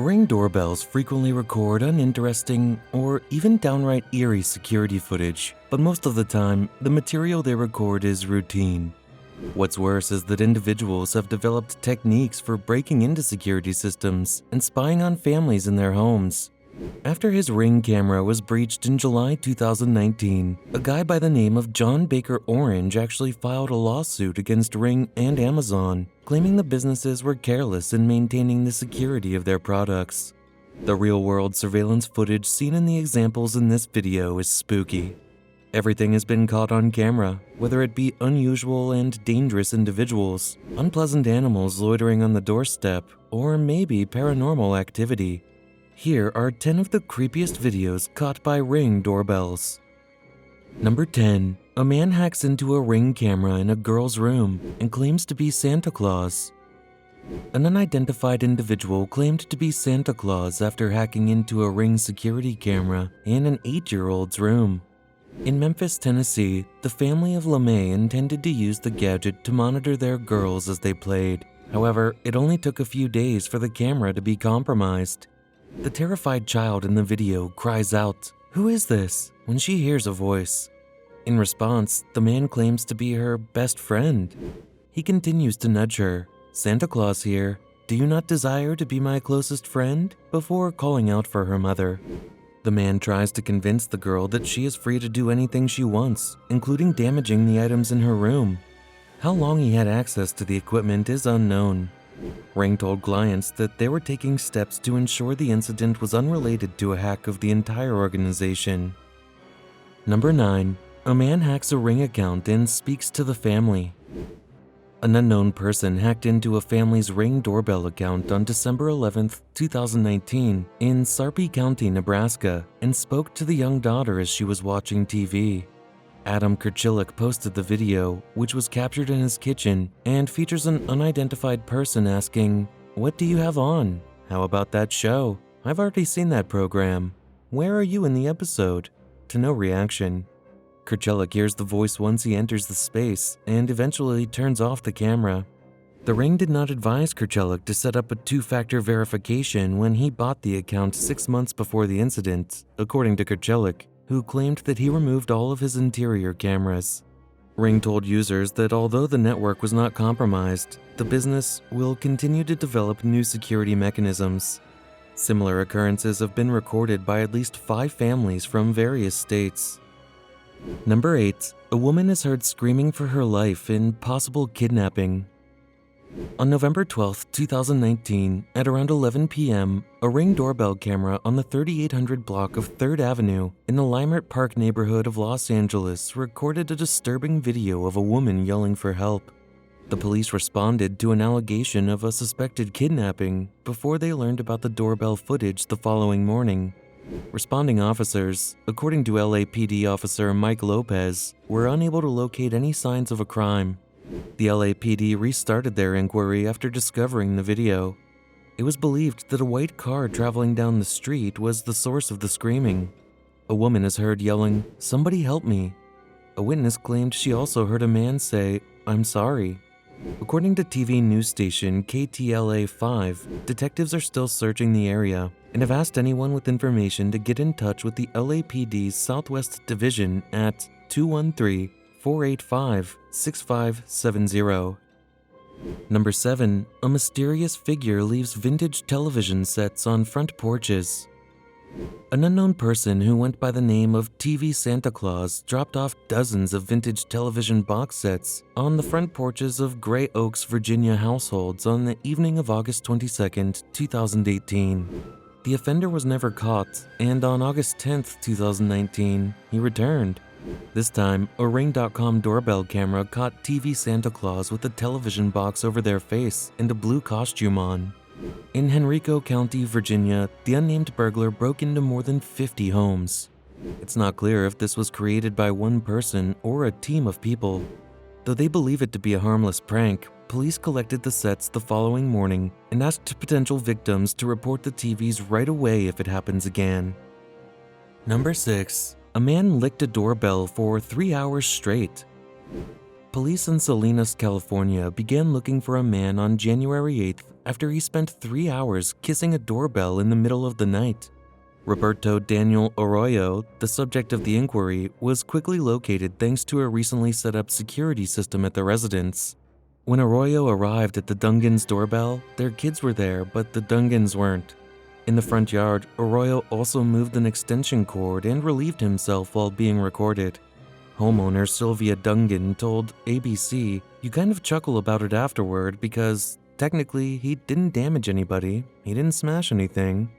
Ring doorbells frequently record uninteresting or even downright eerie security footage, but most of the time, the material they record is routine. What's worse is that individuals have developed techniques for breaking into security systems and spying on families in their homes. After his Ring camera was breached in July 2019, a guy by the name of John Baker Orange actually filed a lawsuit against Ring and Amazon, claiming the businesses were careless in maintaining the security of their products. The real-world surveillance footage seen in the examples in this video is spooky. Everything has been caught on camera, whether it be unusual and dangerous individuals, unpleasant animals loitering on the doorstep, or maybe paranormal activity. Here are 10 of the creepiest videos caught by Ring doorbells. Number 10. A man hacks into a Ring camera in a girl's room and claims to be Santa Claus. An unidentified individual claimed to be Santa Claus after hacking into a Ring security camera in an 8-year-old's room. In Memphis, Tennessee, the family of LeMay intended to use the gadget to monitor their girls as they played. However, it only took a few days for the camera to be compromised. The terrified child in the video cries out, "Who is this?" when she hears a voice. In response, the man claims to be her best friend. He continues to nudge her, "Santa Claus here. Do you not desire to be my closest friend?" before calling out for her mother. The man tries to convince the girl that she is free to do anything she wants, including damaging the items in her room. How long he had access to the equipment is unknown. Ring told clients that they were taking steps to ensure the incident was unrelated to a hack of the entire organization. Number 9. A man hacks a Ring account and speaks to the family. An unknown person hacked into a family's Ring doorbell account on December 11, 2019 in Sarpy County, Nebraska, and spoke to the young daughter as she was watching TV. Adam Kerchilik posted the video, which was captured in his kitchen and features an unidentified person asking, "What do you have on? How about that show? I've already seen that program. Where are you in the episode?" To no reaction. Kerchilik hears the voice once he enters the space and eventually turns off the camera. The Ring did not advise Kerchilik to set up a two-factor verification when he bought the account 6 months before the incident, according to Kerchilik, who claimed that he removed all of his interior cameras. Ring told users that although the network was not compromised, the business will continue to develop new security mechanisms. Similar occurrences have been recorded by at least 5 families from various states. Number 8. A woman is heard screaming for her life in possible kidnapping. On November 12, 2019, at around 11 p.m., a Ring doorbell camera on the 3800 block of 3rd Avenue in the Leimert Park neighborhood of Los Angeles recorded a disturbing video of a woman yelling for help. The police responded to an allegation of a suspected kidnapping before they learned about the doorbell footage the following morning. Responding officers, according to LAPD officer Mike Lopez, were unable to locate any signs of a crime. The LAPD restarted their inquiry after discovering the video. It was believed that a white car traveling down the street was the source of the screaming. A woman is heard yelling, "Somebody help me." A witness claimed she also heard a man say, "I'm sorry." According to TV news station KTLA-5, detectives are still searching the area and have asked anyone with information to get in touch with the LAPD's Southwest Division at 213-485-6570. Number 7. A mysterious figure leaves vintage television sets on front porches. An unknown person who went by the name of TV Santa Claus dropped off dozens of vintage television box sets on the front porches of Gray Oaks, Virginia households on the evening of August 22, 2018. The offender was never caught, and on August 10, 2019, he returned. This time, a Ring.com doorbell camera caught TV Santa Claus with a television box over their face and a blue costume on. In Henrico County, Virginia, the unnamed burglar broke into more than 50 homes. It's not clear if this was created by one person or a team of people. Though they believe it to be a harmless prank, police collected the sets the following morning and asked potential victims to report the TVs right away if it happens again. Number 6. A man licked a doorbell for 3 hours straight. Police in Salinas, California began looking for a man on January 8, after he spent 3 hours kissing a doorbell in the middle of the night. Roberto Daniel Arroyo, the subject of the inquiry, was quickly located thanks to a recently set up security system at the residence. When Arroyo arrived at the Dungans' doorbell, their kids were there, but the Dungans weren't. In the front yard, Arroyo also moved an extension cord and relieved himself while being recorded. Homeowner Sylvia Dungan told ABC, "You kind of chuckle about it afterward because, technically, he didn't damage anybody, he didn't smash anything."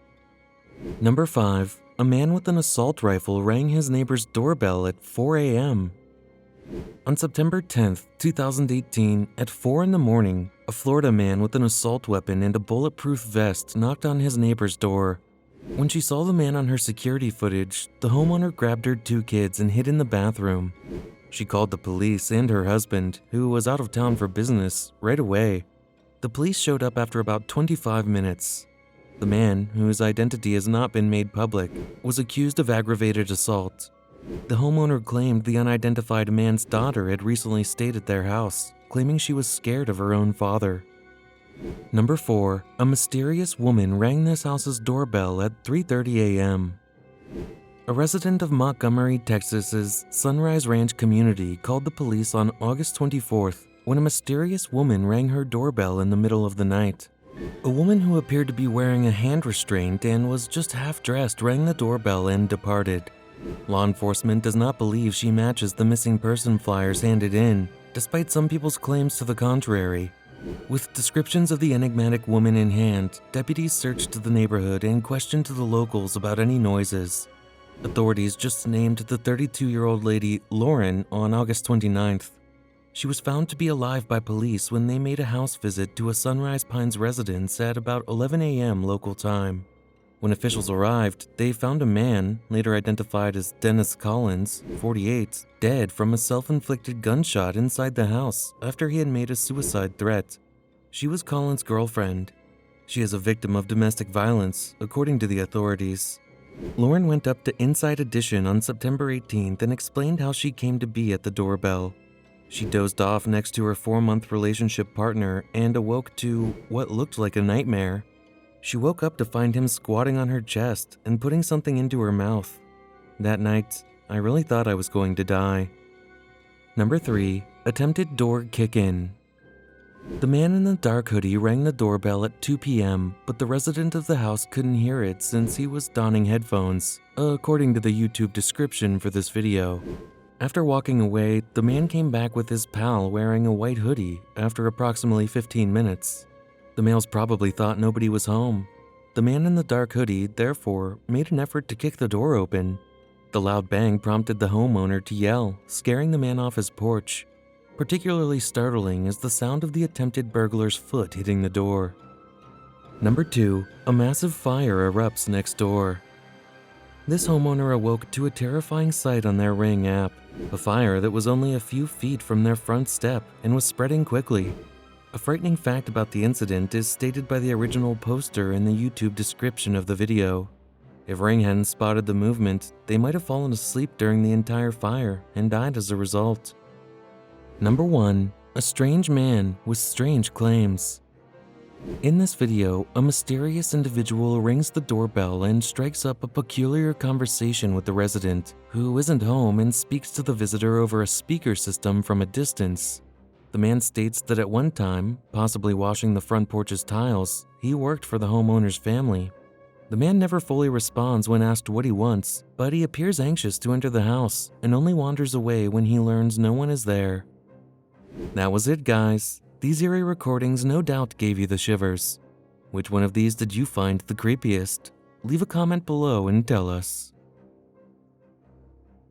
Number 5. A man with an assault rifle rang his neighbor's doorbell at 4 a.m. On September 10, 2018, at 4 in the morning, a Florida man with an assault weapon and a bulletproof vest knocked on his neighbor's door. When she saw the man on her security footage, the homeowner grabbed her 2 kids and hid in the bathroom. She called the police and her husband, who was out of town for business, right away. The police showed up after about 25 minutes. The man, whose identity has not been made public, was accused of aggravated assault. The homeowner claimed the unidentified man's daughter had recently stayed at their house, claiming she was scared of her own father. Number 4. A mysterious woman rang this house's doorbell at 3:30 a.m. A resident of Montgomery, Texas's Sunrise Ranch community called the police on August 24th when a mysterious woman rang her doorbell in the middle of the night. A woman who appeared to be wearing a hand restraint and was just half dressed rang the doorbell and departed. Law enforcement does not believe she matches the missing person flyers handed in, despite some people's claims to the contrary. With descriptions of the enigmatic woman in hand, deputies searched the neighborhood and questioned the locals about any noises. Authorities just named the 32-year-old lady Lauren on August 29th. She was found to be alive by police when they made a house visit to a Sunrise Pines residence at about 11 a.m. local time. When officials arrived, they found a man, later identified as Dennis Collins, 48, dead from a self-inflicted gunshot inside the house after he had made a suicide threat. She was Collins' girlfriend. She is a victim of domestic violence, according to the authorities. Lauren went up to Inside Edition on September 18th and explained how she came to be at the doorbell. She dozed off next to her 4-month relationship partner and awoke to what looked like a nightmare. She woke up to find him squatting on her chest and putting something into her mouth. That night, I really thought I was going to die. Number 3. Attempted door kick-in. The man in the dark hoodie rang the doorbell at 2 p.m., but the resident of the house couldn't hear it since he was donning headphones, according to the YouTube description for this video. After walking away, the man came back with his pal wearing a white hoodie after approximately 15 minutes. The males probably thought nobody was home. The man in the dark hoodie, therefore, made an effort to kick the door open. The loud bang prompted the homeowner to yell, scaring the man off his porch. Particularly startling is the sound of the attempted burglar's foot hitting the door. Number 2. A massive fire erupts next door. This homeowner awoke to a terrifying sight on their Ring app, a fire that was only a few feet from their front step and was spreading quickly. A frightening fact about the incident is stated by the original poster in the YouTube description of the video. If Ring hadn't spotted the movement, they might have fallen asleep during the entire fire and died as a result. Number 1. A strange man with strange claims. In this video, a mysterious individual rings the doorbell and strikes up a peculiar conversation with the resident, who isn't home and speaks to the visitor over a speaker system from a distance. The man states that at one time, possibly washing the front porch's tiles, he worked for the homeowner's family. The man never fully responds when asked what he wants, but he appears anxious to enter the house and only wanders away when he learns no one is there. That was it, guys. These eerie recordings no doubt gave you the shivers. Which one of these did you find the creepiest? Leave a comment below and tell us.